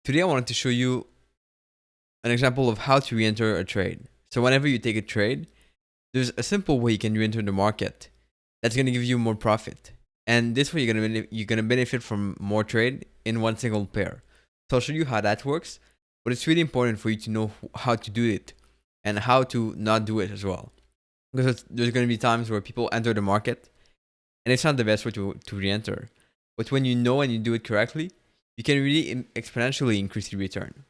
Today I wanted to show you an example of how to re-enter a trade. So whenever you take a trade, there's a simple way you can re-enter the market that's going to give you more profit. And this way you're gonna benefit from more trade in one single pair. So I'll show you how that works, but it's really important for you to know how to do it and how to not do it as well. Because there's going to be times where people enter the market and it's not the best way to re-enter. But when you know and you do it correctly, you can really exponentially increase your return.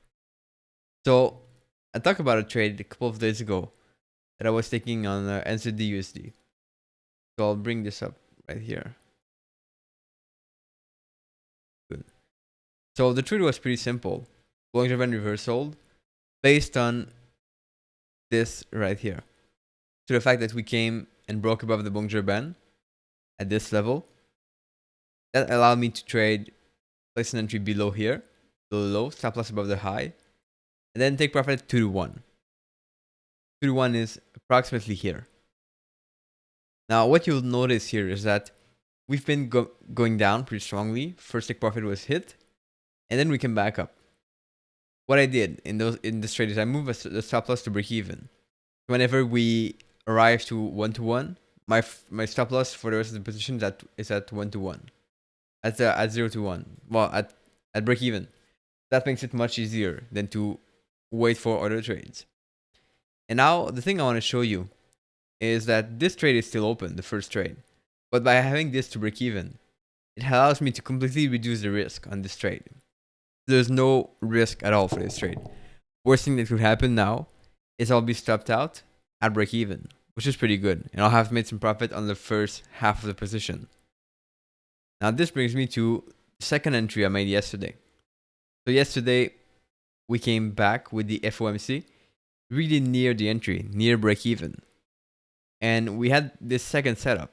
So I talked about a trade a couple of days ago that I was taking on NZD USD. So I'll bring this up right here. Good. So the trade was pretty simple. Bollinger Band reversal based on this right here. So the fact that we came and broke above the Bollinger Band at this level, that allowed me to trade, place an entry below here, below the low, stop loss above the high, and then take profit at 2 to 1. 2 to 1 is approximately here. Now, what you'll notice here is that we've been going down pretty strongly. First take profit was hit, and then we came back up. What I did in this trade is I moved the stop loss to break even. Whenever we arrive to 1 to 1, my stop loss for the rest of the position is at 1 to 1, at 0 to 1. Well, at break even. That makes it much easier than to wait for other trades. And now the thing I want to show you is that this trade is still open, the first trade. But by having this to break even, it allows me to completely reduce the risk on this trade. There's no risk at all for this trade. Worst thing that could happen now is I'll be stopped out at break even, which is pretty good. And I'll have made some profit on the first half of the position. Now this brings me to the second entry I made yesterday. So yesterday, we came back with the FOMC really near the entry, near break even. And we had this second setup,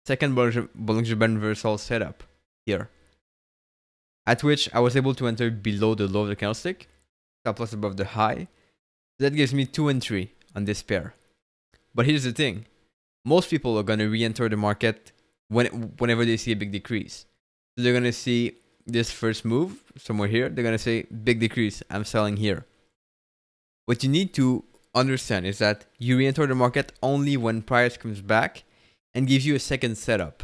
second Bollinger Band reversal setup here, at which I was able to enter below the low of the candlestick, stop loss above the high. That gives me 2 and 3 on this pair. But here's the thing, most people are going to re-enter the market whenever they see a big decrease. So they're going to see this first move somewhere here, they're going to say big decrease, I'm selling here. What you need to understand is that you re-enter the market only when price comes back and gives you a second setup.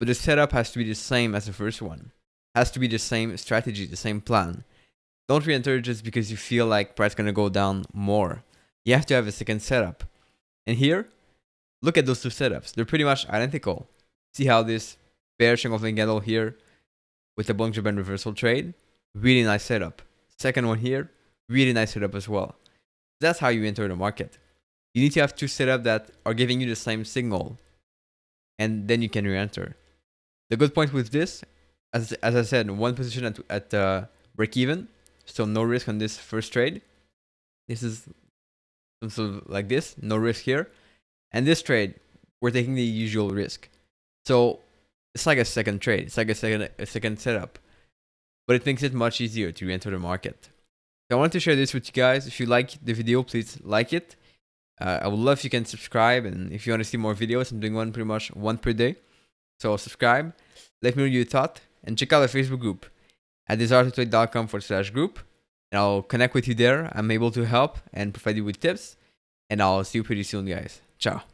But the setup has to be the same as the first one. Has to be the same strategy, the same plan. Don't re-enter just because you feel like price is going to go down more. You have to have a second setup. And here, look at those two setups. They're pretty much identical. See how this bearish engulfing candle here with the Bollinger Band reversal trade, really nice setup. Second one here, really nice setup as well. That's how you enter the market. You need to have two setups that are giving you the same signal, and then you can re-enter. The good point with this, as I said, one position at break even, so no risk on this first trade. This is sort of like this, no risk here. And this trade, we're taking the usual risk. So it's like a second trade. It's like a second setup. But it makes it much easier to re-enter the market. So I wanted to share this with you guys. If you like the video, please like it. I would love if you can subscribe. And if you want to see more videos, I'm doing pretty much one per day. So subscribe. Let me know your thought. And check out the Facebook group at desiretotrade.com/group. And I'll connect with you there. I'm able to help and provide you with tips. And I'll see you pretty soon, guys. Ciao.